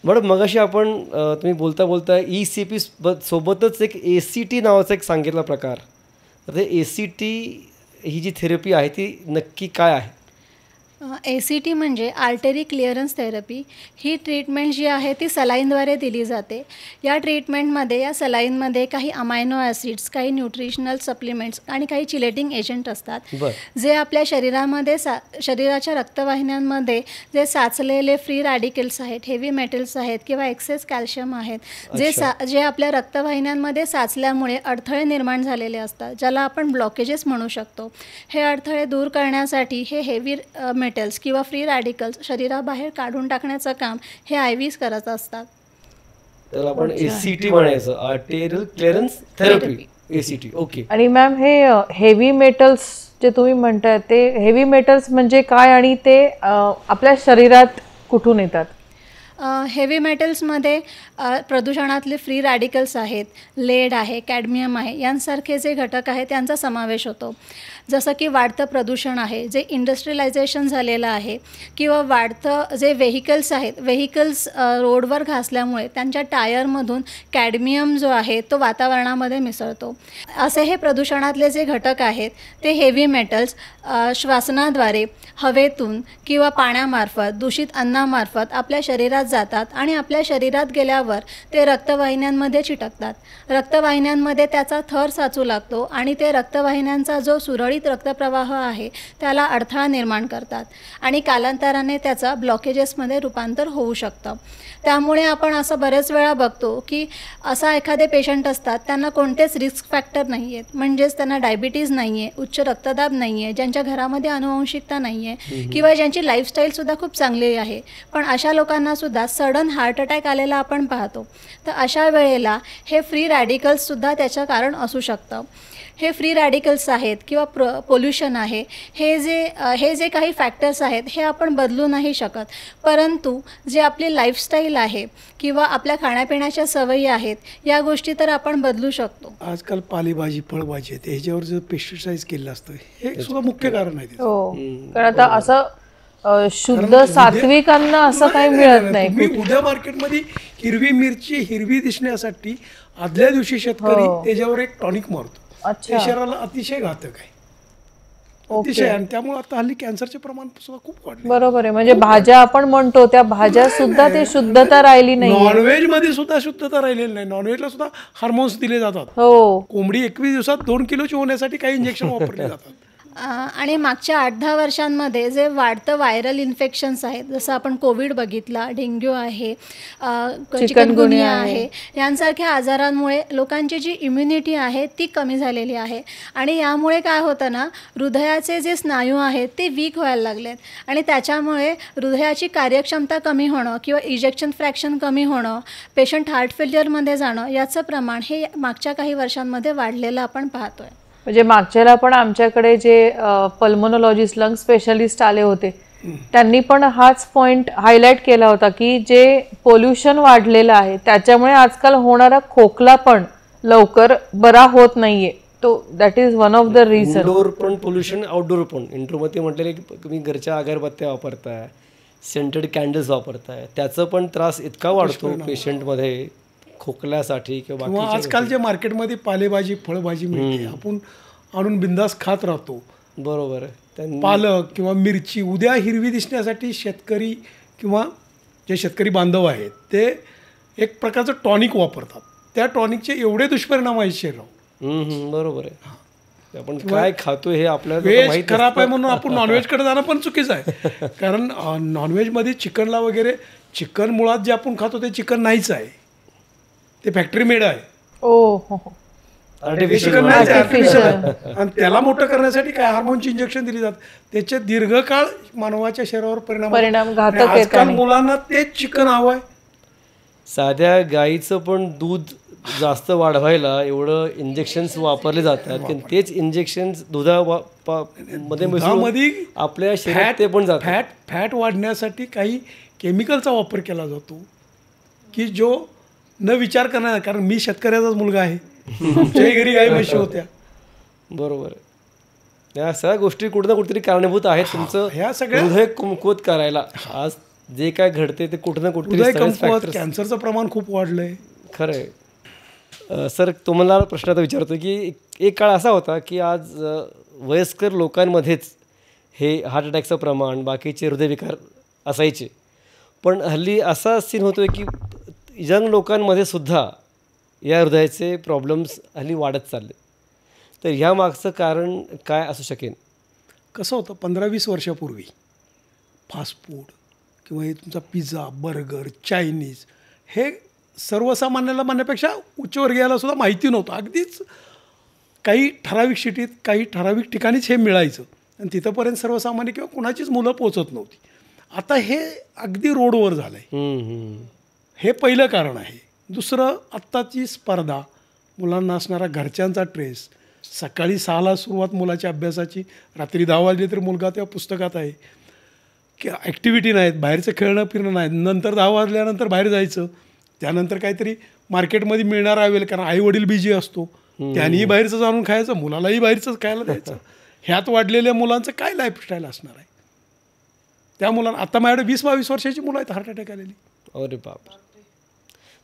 मॅडम मगाशी आपण तुम्ही बोलता बोलता ECP सोबतच एक ACT नावाचा एक सांगितला प्रकार. तर ते ACT ही जी थेरपी आहे ती नक्की काय आहे? ACT म्हणजे आर्टरी क्लिअरन्स थेरपी. ही ट्रीटमेंट जी आहे ती सलाईनद्वारे दिली जाते. या ट्रीटमेंटमध्ये या सलाईनमध्ये काही अमायनो ॲसिड्स, काही न्यूट्रिशनल सप्लिमेंट्स आणि काही चिलेटिंग एजंट असतात जे आपल्या शरीरामध्ये शरीराच्या रक्तवाहिन्यांमध्ये जे साचलेले फ्री रॅडिकल्स आहेत, हेवी मेटल्स आहेत किंवा एक्सेस कॅल्शियम आहेत जे आपल्या रक्तवाहिन्यांमध्ये साचल्यामुळे अडथळे निर्माण झालेले असतात ज्याला आपण ब्लॉकेजेस म्हणू शकतो. हे अडथळे दूर करण्यासाठी हे हेवी मेटल्स किंवा फ्री रॅडिकल्स शरीराबाहेर काढून टाकण्याचं काम हे IVs करत असतात. तर आपण ACT म्हणायचं, arterial clearance therapy, ACT. Okay. आणि मॅम हे हेवी मेटल्स जे तुम्ही म्हणताय ते हेवी मेटल्स म्हणजे काय आणि ते आपल्या शरीरात कुठून येतात? हेवी मेटल्समध्ये प्रदूषणातले फ्री रॅडिकल्स आहेत, लेड आहे, कॅडमियम आहे, यांसारखे जे घटक आहेत त्यांचा समावेश होतो. जसं की वाढतं प्रदूषण आहे जे इंडस्ट्रियलायझेशन झालेलं आहे किंवा वाढतं जे व्हेकल्स रोडवर घासल्यामुळे त्यांच्या टायरमधून कॅडमियम जो आहे तो वातावरणामध्ये मिसळतो. असे हे प्रदूषणातले जे घटक आहेत ते हेवी मेटल्स श्वासनाद्वारे, हवेतून किंवा पाण्यामार्फत, दूषित अन्नामार्फत आपल्या शरीरात जातात आणि आपल्या शरीरात गेल्यावर ते रक्तवाहिन्यांमध्ये चिटकतात. रक्तवाहिन्यांमध्ये त्याचा थर साचू लागतो आणि ते रक्तवाहिन्यांचा जो सुरळीत रक्तप्रवाह आहे त्याला अडथळा निर्माण करतात आणि कालांतराने त्याचा ब्लॉकेजेसमध्ये रूपांतर होऊ शकतं. त्यामुळे आपण असं बरेच वेळा बघतो की असा एखादे पेशंट असतात त्यांना कोणतेच रिस्क फॅक्टर नाही आहेत, म्हणजेच त्यांना डायबिटीज नाही आहे, उच्च रक्तदाब नाही आहे, ज्यांच्या घरामध्ये अनुवंशिकता नाही आहे किंवा ज्यांची लाईफस्टाईल खूप चांगली आहे, पण अशा लोकांनासुद्धा सडन हार्ट अटॅक आलेला आपण पाहतो. तर अशा वेळेला हे फ्री रॅडिकल्ससुद्धा त्याचं कारण असू शकतं. हे फ्री रॅडिकल्स आहेत किंवा पोल्युशन आहे, हे जे काही फॅक्टर्स आहेत हे आपण बदलू नाही शकत, परंतु जे आपली लाईफस्टाईल आहे किंवा आपल्या खाण्यापिण्याच्या सवयी आहेत या गोष्टी तर आपण बदलू शकतो. आजकाल पालेभाजी, फळभाजी आहेत ह्याच्यावर जे पेस्टिसाइड केलेलं असतं हे सुद्धा मुख्य कारण आहे. हो, कारण आता असं शुद्ध सात्विक अन्न असं काही मिळत नाही. मी उद्या मार्केटमध्ये हिरवी मिरची हिरवी दिसण्यासाठी आदल्या दिवशी शेतकरी त्याच्यावर एक टॉनिक मारतो. ते शरीराला अतिशय घातक आहे, अतिशय. आणि त्यामुळे आता हल्ली कॅन्सरचे प्रमाण सुद्धा खूप वाढले. बरोबर आहे. म्हणजे भाज्या आपण म्हणतो त्या भाज्या सुद्धा ते शुद्धता राहिली नाही. नॉनव्हेज मध्ये सुद्धा शुद्धता राहिलेली नाही. नॉनव्हेजला सुद्धा हार्मोन्स दिले जातात. हो, कोंबडी 21 दिवसात 2 किलोची होण्यासाठी काही इंजेक्शन वापरले जातात. आणि मागच्या 8-10 वर्षांमध्ये जे वाढतं व्हायरल इन्फेक्शन्स आहेत, जसं आपण कोविड बघितला, डेंग्यू आहे, चिकनगुनिया आहे, यांसारख्या आजारांमुळे लोकांची जी इम्युनिटी आहे ती कमी झालेली आहे. आणि यामुळे काय होतं ना, हृदयाचे जे स्नायू आहेत ते वीक व्हायला लागलेत आणि त्याच्यामुळे हृदयाची कार्यक्षमता कमी होणं किंवा इजेक्शन फ्रॅक्शन कमी होणं, पेशंट हार्ट फेल्युअरमध्ये जाणं, याचं प्रमाण हे मागच्या काही वर्षांमध्ये वाढलेलं आपण पाहतोय. म्हणजे मागच्याला पण आमच्याकडे जे पल्मोनॉलॉजिस्ट, लंग स्पेशलिस्ट आले होते, त्यांनी पण हाच पॉइंट हायलाइट केला होता की जे पोल्युशन वाढलेलं आहे त्याच्यामुळे आजकाल होणारा खोकला पण लवकर बरा होत नाहीये. तो that is one of the reason. Indoor पण पोल्युशन, आउटडोर पण. इंट्रोमध्ये म्हटलेलं की तुम्ही घरच्या अगरबत्त्या वापरताय, सेंटेड कॅन्डल्स वापरताय, त्याचा पण त्रास इतका वाढतो पेशंटमध्ये खोकल्यासाठी किंवा आजकाल जे मार्केटमध्ये पालेभाजी फळभाजी मिळते, आपण आणून बिंदास खात राहतो. बरोबर. पालक किंवा मिरची उद्या हिरवी दिसण्यासाठी शेतकरी किंवा जे शेतकरी बांधव आहेत ते एक प्रकारचं टॉनिक वापरतात. त्या टॉनिकचे एवढे दुष्परिणाम आहेत शरीरावर. बरोबर आहे. आपण काय खातो हे आपल्याला व्हेज खराब आहे म्हणून आपण नॉनव्हेजकडे जाणं पण चुकीचं आहे. कारण नॉनव्हेजमध्ये चिकनला वगैरे, चिकन मुळात जे आपण खातो ते चिकन नाहीच आहे, ते फॅक्टरी मेड आहे. आणि त्याला मोठं करण्यासाठी काय हार्मोनची इंजेक्शन दिली जातात, त्याचे दीर्घकाळ मानवाच्या शरीरावर परिणाम घातक. आजकाल मुलांना तेच चिकन हवं आहे. साध्या गाईचं पण दूध जास्त वाढवायला एवढं इंजेक्शन्स वापरले जातात की तेच इंजेक्शन्स दुधामध्ये आपल्या शरीरात ते पण जातात. फॅट वाढण्यासाठी काही केमिकलचा वापर केला जातो की जो न विचार करणार. कारण मी शेतकऱ्याचाच मुलगा आहे, आमच्याही घरी गाई म्हशी होत्या. बरोबर. या सगळ्या गोष्टी कुठं ना कुठेतरी कारणीभूत आहेत तुमचं ह्या सगळ्या हृदय कमकुवत करायला. आज जे काय घडते ते कुठं ना कुठे कॅन्सरचं प्रमाण खूप वाढलंय. खरं आहे. सर, तुम्हाला प्रश्न आता विचारतो की एक काळ असा होता की आज वयस्कर लोकांमध्येच हे हार्ट अटॅकचं प्रमाण, बाकीचे हृदयविकार असायचे, पण हल्ली असा सीन होतोय की यंग लोकांमध्ये सुद्धा या हृदयाचे प्रॉब्लेम्स हल्ली वाढत चालले. तर ह्या मागचं कारण काय असू शकेल? कसं होतं, 15-20 वर्षापूर्वी फास्ट फूड किंवा हे तुमचा पिझ्झा, बर्गर, चायनीज हे सर्वसामान्याला म्हणण्यापेक्षा उच्चवर्गीयाला सुद्धा माहिती नव्हतं. अगदीच काही ठराविक सिटीत, काही ठराविक ठिकाणीच हे मिळायचं आणि तिथंपर्यंत सर्वसामान्य किंवा कुणाचीच मुलं पोचत नव्हती. आता हे अगदी रोडवर झालं आहे. हे पहिलं कारण आहे. दुसरं, आत्ताची स्पर्धा, मुलांना असणारा घरच्यांचा ट्रेस. सकाळी 6ला सुरुवात मुलाच्या अभ्यासाची, रात्री 10 वाजले तरी मुलगा त्या पुस्तकात आहे, की ॲक्टिव्हिटी नाहीत, बाहेरचं खेळणं फिरणं नाहीत. नंतर 10 वाजल्यानंतर बाहेर जायचं, त्यानंतर काहीतरी मार्केटमध्ये मिळणार आहे, कारण आई वडील बिझी असतो, त्यांनीही बाहेरचं जाणून खायचं, मुलालाही बाहेरचंच खायला द्यायचं. ह्यात वाढलेल्या मुलांचं काय लाईफस्टाईल असणार आहे? त्या मुलांना आता माझ्याकडे 20-22 वर्षाची मुलं आहेत हार्ट अटॅक आलेली. अरे बाप,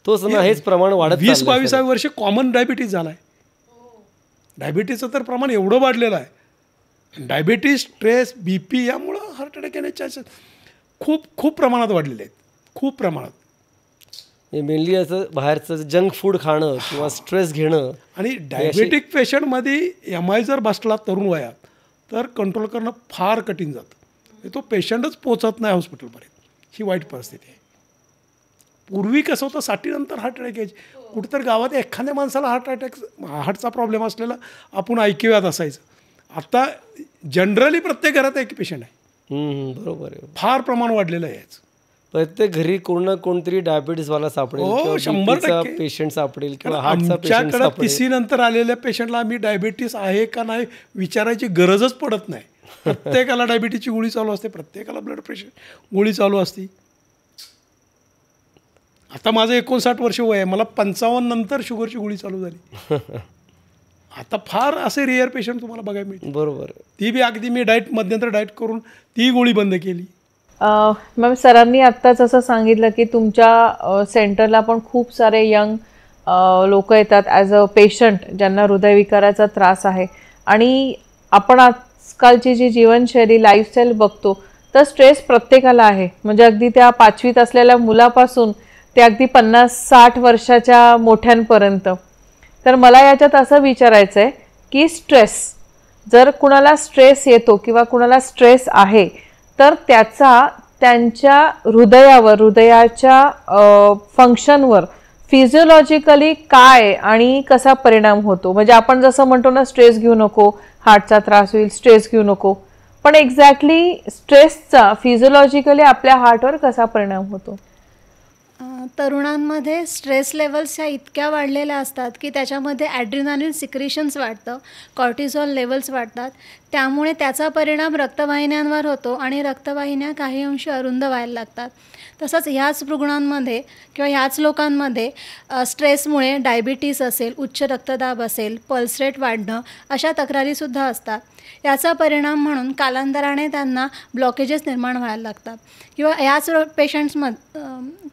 तोच ना, हेच प्रमाण वाढत. 20-22 वर्ष कॉमन डायबिटीज झाला आहे. डायबिटीजचं तर प्रमाण एवढं वाढलेलं आहे. डायबिटीज, स्ट्रेस, BP यामुळं हार्ट अटॅक येण्याच्या खूप प्रमाणात वाढलेले आहेत, खूप प्रमाणात. मेनली असं बाहेरचं जंक फूड खाणं किंवा स्ट्रेस घेणं. आणि डायबेटिक पेशंटमध्ये MI जर बसला तरुण वयात तर कंट्रोल करणं फार कठीण जातं. तो पेशंटच पोचत नाही हॉस्पिटलपर्यंत. ही वाईट परिस्थिती आहे. पूर्वी कसं होतं, 60 नंतर हार्ट अटॅक यायचे. कुठेतरी गावात एखाद्या माणसाला हार्टचा प्रॉब्लेम असलेला आपण ऐकूयात असायचं. आता जनरली प्रत्येक घरात एक पेशंट आहे. बरोबर आहे. फार प्रमाण वाढलेलं आहे याचं. प्रत्येक घरी कोण ना कोणतरी डायबिटीसवाला सापडेल, 100% पेशंट सापडेल किंवा हार्टचा पेशंट सापडेल. 30 नंतर आलेल्या पेशंटला आम्ही डायबिटीस आहे का नाही विचारायची गरजच पडत नाही. प्रत्येकाला डायबिटीसची गोळी चालू असते, प्रत्येकाला ब्लड प्रेशर गोळी चालू असते. आता माझं 59 वर्ष वय आहे, मला 55 नंतर शुगरची गोळी चालू झाली. आता फार असे रेअर पेशंट तुम्हाला बघायला मिळतील. बरोबर. ती बी अगदी मी मध्यंतर डाएट करून ती गोळी बंद केली. मॅम, सरांनी आत्ताच असं सांगितलं की तुमच्या सेंटरला पण खूप सारे यंग लोक येतात ॲज अ पेशंट ज्यांना हृदयविकाराचा त्रास आहे. आणि आपण आजकालची जी जीवनशैली, लाईफस्टाईल बघतो तर स्ट्रेस प्रत्येकाला आहे. म्हणजे अगदी त्या 5वीत असलेल्या मुलापासून ते अगदी 50-60 वर्षाच्या मोठ्यांपर्यंत. तर मला याच्यात असं विचारायचं आहे की स्ट्रेस जर कुणाला स्ट्रेस येतो किंवा कुणाला स्ट्रेस आहे तर त्याचा त्यांच्या हृदयावर, हृदयाच्या फंक्शनवर फिजिओलॉजिकली काय आणि कसा परिणाम होतो. म्हणजे आपण जसं म्हणतो ना, स्ट्रेस घेऊ नको, हार्टचा त्रास होईल, स्ट्रेस घेऊ नको, पण एक्झॅक्टली स्ट्रेसचा फिजिओलॉजिकली आपल्या हार्टवर कसा परिणाम होतो. तरुणांमध्ये स्ट्रेस लेवल्स ह्या इतक्या वाढलेल्या असतात की त्याच्यामध्ये ॲड्रिनालिन सिक्रिशन्स वाढतं, कॉर्टिझॉल लेवल्स वाढतात, त्यामुळे त्याचा परिणाम रक्तवाहिन्यांवर होतो आणि रक्तवाहिन्या काही अंशी अरुंद व्हायला लागतात. तसंच ह्याच रुग्णांमध्ये किंवा ह्याच लोकांमध्ये स्ट्रेसमुळे डायबिटीस असेल, उच्च रक्तदाब असेल, पल्स रेट वाढणं अशा तक्रारीसुद्धा असतात. याचा परिणाम म्हणून कालांतराने त्यांना ब्लॉकेजेस निर्माण व्हायला लागतात. किंवा ह्याच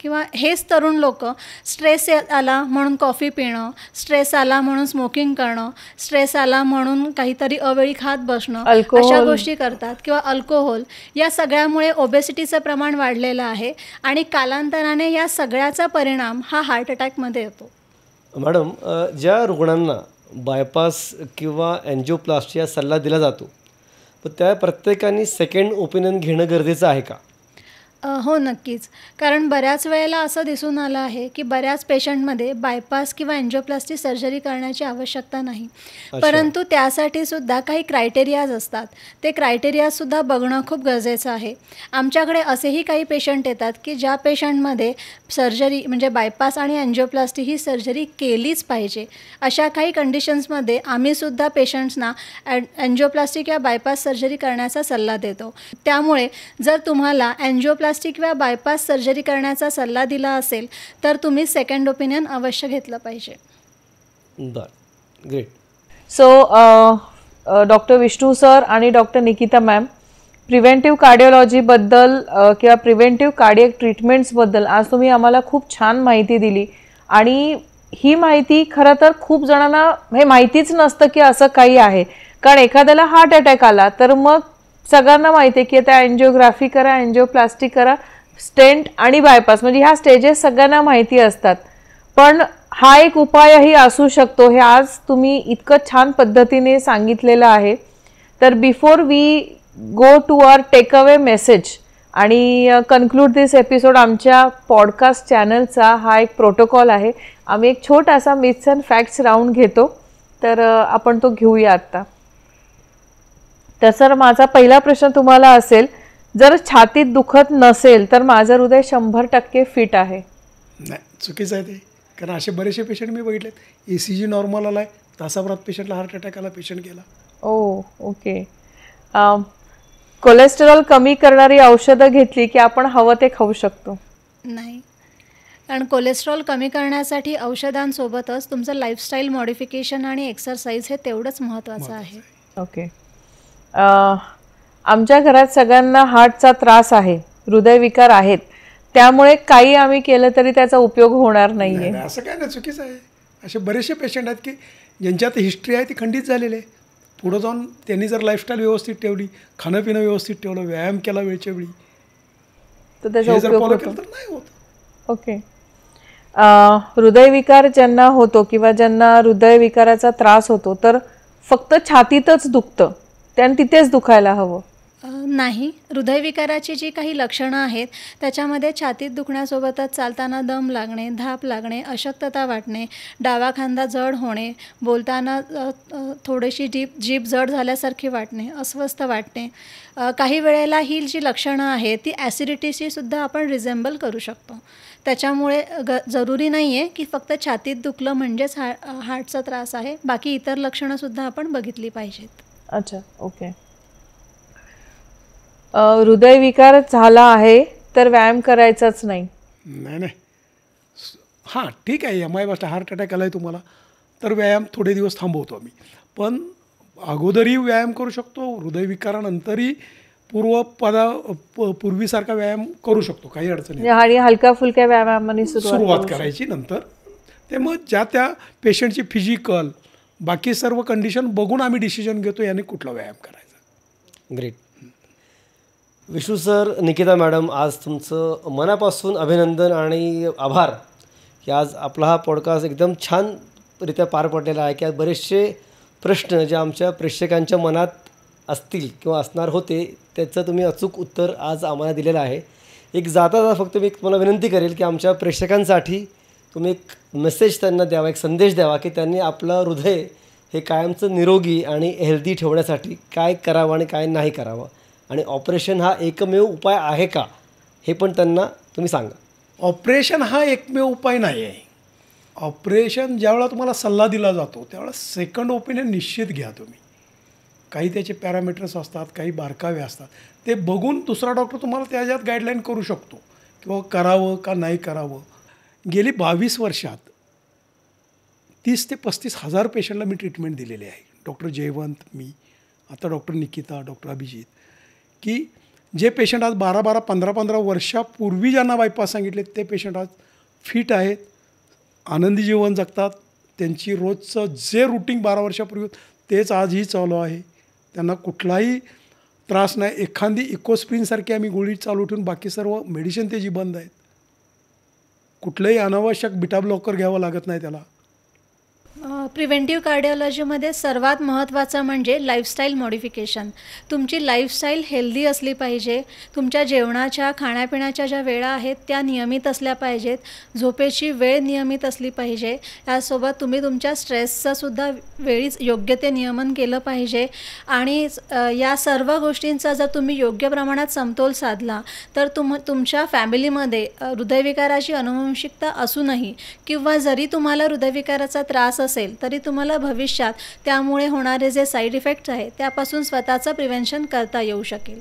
किंवा हेच तरुण लोक स्ट्रेस आला म्हणून कॉफी पिणं, स्ट्रेस आला म्हणून स्मोकिंग करणं, स्ट्रेस आला म्हणून काहीतरी अवेळी खात बसणं, अशा गोष्टी करतात. किंवा अल्कोहोल, या सगळ्यामुळे ओबेसिटीचं प्रमाण वाढलेलं आहे आणि कालांतराने या सगळ्याचा परिणाम हा हार्ट अटॅकमध्ये येतो. मॅडम, ज्या रुग्णांना बायपास किंवा एन्जिओप्लास्टीचा सल्ला दिला जातो, पण त्या प्रत्येकाने सेकंड ओपिनियन घेणं गरजेचं आहे का? हो, नक्कीच. कारण बऱ्याच वेळेला असं दिसून आलं आहे की बऱ्याच पेशंटमध्ये बायपास किंवा एन्जिओप्लास्टी सर्जरी करण्याची आवश्यकता नाही, परंतु त्यासाठी सुद्धा काही क्रायटेरियाज असतात. ते क्रायटेरियाजसुद्धा बघणं खूप गरजेचं आहे. आमच्याकडे असेही काही पेशंट येतात की ज्या पेशंटमध्ये सर्जरी म्हणजे बायपास आणि एन्जिओप्लास्टी ही सर्जरी केलीच पाहिजे. अशा काही कंडिशन्समध्ये आम्हीसुद्धा पेशंट्सना एन्जिओप्लास्टी किंवा बायपास सर्जरी करण्याचा सल्ला देतो. त्यामुळे जर तुम्हाला एन्जिओप्लास्टी किंवा बायपास सर्जरी करण्याचा सल्ला दिला असेल तर तुम्ही सेकंड ओपिनियन अवश्य घेतलं पाहिजे. बरं, great. So doctor Vishnu sir आणि डॉक्टर निकिता मॅम, प्रिव्हेंटिव्ह कार्डिओलॉजीबद्दल किंवा प्रिव्हेंटिव्ह कार्डियक ट्रीटमेंट्सबद्दल आज तुम्ही आम्हाला खूप छान माहिती दिली. आणि ही माहिती खरं तर खूप जणांना हे माहितीच नसतं की असं काही आहे. कारण एखाद्याला हार्ट अटॅक आला तर मग सगळ्यांना माहिती आहे की आता एन्जिओग्राफी करा, एन्जिओप्लास्टी करा, स्टेंट आणि बायपास, म्हणजे ह्या स्टेजेस सगळ्यांना माहिती असतात. पण हा एक उपायही असू शकतो, हे आज तुम्ही इतकं छान पद्धतीने सांगितलेलं आहे. तर before we go to our take away message आणि कन्क्लूड दिस एपिसोड, आमच्या पॉडकास्ट चॅनलचा हा एक प्रोटोकॉल आहे. आम्ही एक छोटासा मिथ्स अँड फॅक्ट्स राऊंड घेतो, तर आपण तो घेऊया आत्ता. तर सर, माझा पहिला प्रश्न तुम्हाला असेल, जर छातीत दुखत नसेल तर माझं हृदय 100% फिट आहे. नाही, चुकीचं आहे ते. कारण असे बरेचसे पेशंट मी बघितलेत, ECG नॉर्मल आला आहे, तासाभरात पेशंटला हार्ट अटॅक आला, पेशंट गेला. ओके. कोलेस्टेरॉल कमी करणारी औषधं घेतली की आपण हवं ते खाऊ शकतो? नाही, कारण कोलेस्ट्रॉल कमी करण्यासाठी औषधांसोबतच तुमचं लाईफस्टाईल मॉडिफिकेशन आणि एक्सरसाइज हे तेवढंच महत्त्वाचं आहे. ओके. आमच्या घरात सगळ्यांना हार्टचा त्रास आहे, हृदयविकार आहेत, त्यामुळे काही आम्ही केलं तरी त्याचा उपयोग होणार नाहीये. असं काय नाही, चुकीचं आहे. असे बरेचसे पेशंट आहेत की ज्यांच्यात हिस्ट्री आहे ती खंडित झालेली आहे. पुढं जाऊन त्यांनी जर लाईफस्टाईल व्यवस्थित ठेवली, खाणं पिणं व्यवस्थित ठेवलं, व्यायाम केला वेळच्या वेळी, तर त्याचा उपयोग फॉलो केलं तर नाही होत. ओके. हृदयविकार ज्यांना होतो किंवा ज्यांना हृदयविकाराचा त्रास होतो तर फक्त छातीतच दुखतं, त्यानं तिथेच दुखायला हवं? नाही, हृदयविकाराची जी काही लक्षणं आहेत त्याच्यामध्ये छातीत दुखण्यासोबतच चालताना दम लागणे, धाप लागणे, अशक्तता वाटणे, डावा खांदा जड होणे, बोलताना थोडीशी जीभ जड झाल्यासारखी वाटणे, अस्वस्थ वाटणे. काही वेळेला ही जी लक्षणं आहेत ती ॲसिडिटीशी सुद्धा आपण रिझेंबल करू शकतो. त्याच्यामुळे जरुरी नाही आहे की फक्त छातीत दुखलं म्हणजेच हार्टचा त्रास आहे. बाकी इतर लक्षणंसुद्धा आपण बघितली पाहिजेत. अच्छा, ओके. हृदयविकार झाला आहे तर व्यायाम करायचाच नाही? नाही. हां, ठीक आहे, MI बसला, हार्ट अटॅक आला आहे तुम्हाला, तर व्यायाम थोडे दिवस थांबवतो आम्ही. पण अगोदरही व्यायाम करू शकतो, हृदयविकारानंतरही पूर्वीसारखा व्यायाम करू शकतो, काही अडचण नाही. आणि हलका फुलक्या व्यायामाने सुरुवात करायची. नंतर ते मग ज्या त्या पेशंटची फिजिकल बाकी सर्व कंडिशन बघून आम्ही डिसिजन घेतो याने कुठला व्यायाम करायचा. Great. Vishnu sir, Nikita madam, आज तुमचं मनापासून अभिनंदन आणि आभार की आज आपला हा पॉडकास्ट एकदम छानरित्या पार पडलेला आहे. की आज बरेचसे प्रश्न जे आमच्या प्रेक्षकांच्या मनात असतील किंवा असणार होते त्याचं तुम्ही अचूक उत्तर आज आम्हाला दिलेलं आहे. एक जाता फक्त मी तुम्हाला विनंती करेल की आमच्या प्रेक्षकांसाठी तुम्ही एक मेसेज त्यांना द्यावा, एक संदेश द्यावा की त्यांनी आपलं हृदय हे कायमचं निरोगी आणि हेल्दी ठेवण्यासाठी काय करावं आणि काय नाही करावं, आणि ऑपरेशन हा एकमेव उपाय आहे का हे पण त्यांना तुम्ही सांगा. ऑपरेशन हा एकमेव उपाय नाही आहे. ऑपरेशन ज्यावेळेला तुम्हाला सल्ला दिला जातो त्यावेळेला सेकंड ओपिनियन निश्चित घ्या तुम्ही. काही त्याचे पॅरामीटर्स असतात, काही बारकावे असतात, ते बघून दुसरा डॉक्टर तुम्हाला त्याच्यात गाईडलाईन करू शकतो किंवा करावं का नाही करावं. गेली 22 वर्षात 30 ते 35 हजार पेशंटला मी ट्रीटमेंट दिलेली आहे. डॉक्टर जयवंत, मी, आता डॉक्टर निकिता, डॉक्टर अभिजित, की जे पेशंट आज 12-12, 15-15 वर्षापूर्वी ज्यांना बायपास सांगितले ते पेशंट आज फिट आहेत, आनंदी जीवन जगतात. त्यांची रोजचं जे रुटीन 12 वर्षापूर्वी तेच आजही चालू आहे. त्यांना कुठलाही त्रास नाही. एखादी इकोस्प्रिनसारखी आम्ही गोळी चालू ठेवून बाकी सर्व मेडिसिन त्याची बंद आहेत. कुठलंही अनावश्यक बिटा ब्लॉकर घ्यावं लागत नाही त्याला. प्रिव्हेंटिव्ह कार्डिओलॉजीमध्ये सर्वात महत्त्वाचं म्हणजे लाईफस्टाईल मॉडिफिकेशन. तुमची लाईफस्टाईल हेल्दी असली पाहिजे. तुमच्या जेवणाच्या, खाण्यापिण्याच्या ज्या वेळा आहेत त्या नियमित असल्या पाहिजेत. झोपेची वेळ नियमित असली पाहिजे. यासोबत तुम्ही तुमच्या स्ट्रेसचंसुद्धा वेळीच योग्य ते नियमन केलं पाहिजे. आणि या सर्व गोष्टींचा जर तुम्ही योग्य प्रमाणात समतोल साधला तर तुमच्या फॅमिलीमध्ये हृदयविकाराची अनुवंशिकता असूनही किंवा जरी तुम्हाला हृदयविकाराचा त्रास असेल तरी तुम्हाला भविष्यात त्यामुळे होणारे जे साईड इफेक्ट्स आहेत त्यापासून स्वतःचं प्रिव्हेन्शन करता येऊ शकेल.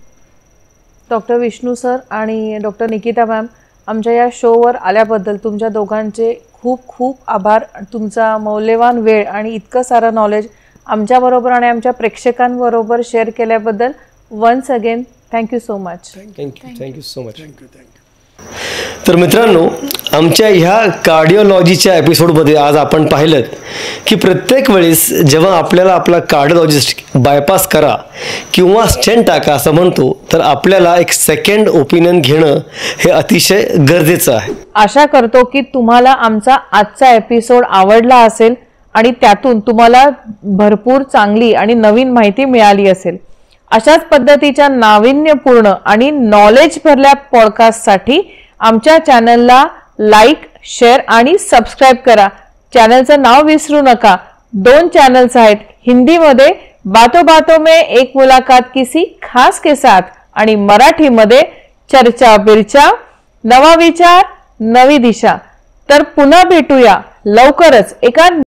डॉक्टर विष्णू सर आणि डॉक्टर निकिता मॅम, आमच्या या शोवर आल्याबद्दल तुमच्या दोघांचे खूप खूप आभार. तुमचा मौल्यवान वेळ आणि इतकं सारं नॉलेज आमच्याबरोबर आणि आमच्या प्रेक्षकांबरोबर शेअर केल्याबद्दल once again thank you so much. Thank you so much. तर मित्रांनो, आमच्या ह्या कार्डिओलॉजीच्या एपिसोडमध्ये आज आपण पाहिलं की प्रत्येक वेळेस जेव्हा आपल्याला आपला कार्डिओलॉजिस्ट बायपास करा किंवा स्टेंट टाका असं म्हणतो तर आपल्याला एक सेकंड ओपिनियन घेणं हे अतिशय गरजेचं आहे. आशा करतो की तुम्हाला आमचा आजचा एपिसोड आवडला असेल आणि त्यातून तुम्हाला भरपूर चांगली आणि नवीन माहिती मिळाली असेल. अशाच पद्धतीच्या नाविन्यपूर्ण आणि नॉलेज भरल्या पॉडकास्टसाठी आमच्या चॅनलला लाईक, शेअर आणि सबस्क्राईब करा. चॅनलचं नाव विसरू नका. 2 चॅनल्स आहेत हिंदीमध्ये बातों बातों में एक मुलाकात किसी खास के साथ आणि मराठीमध्ये चर्चा बिर्चा, नवा विचार नवी दिशा. तर पुन्हा भेटूया लवकरच एका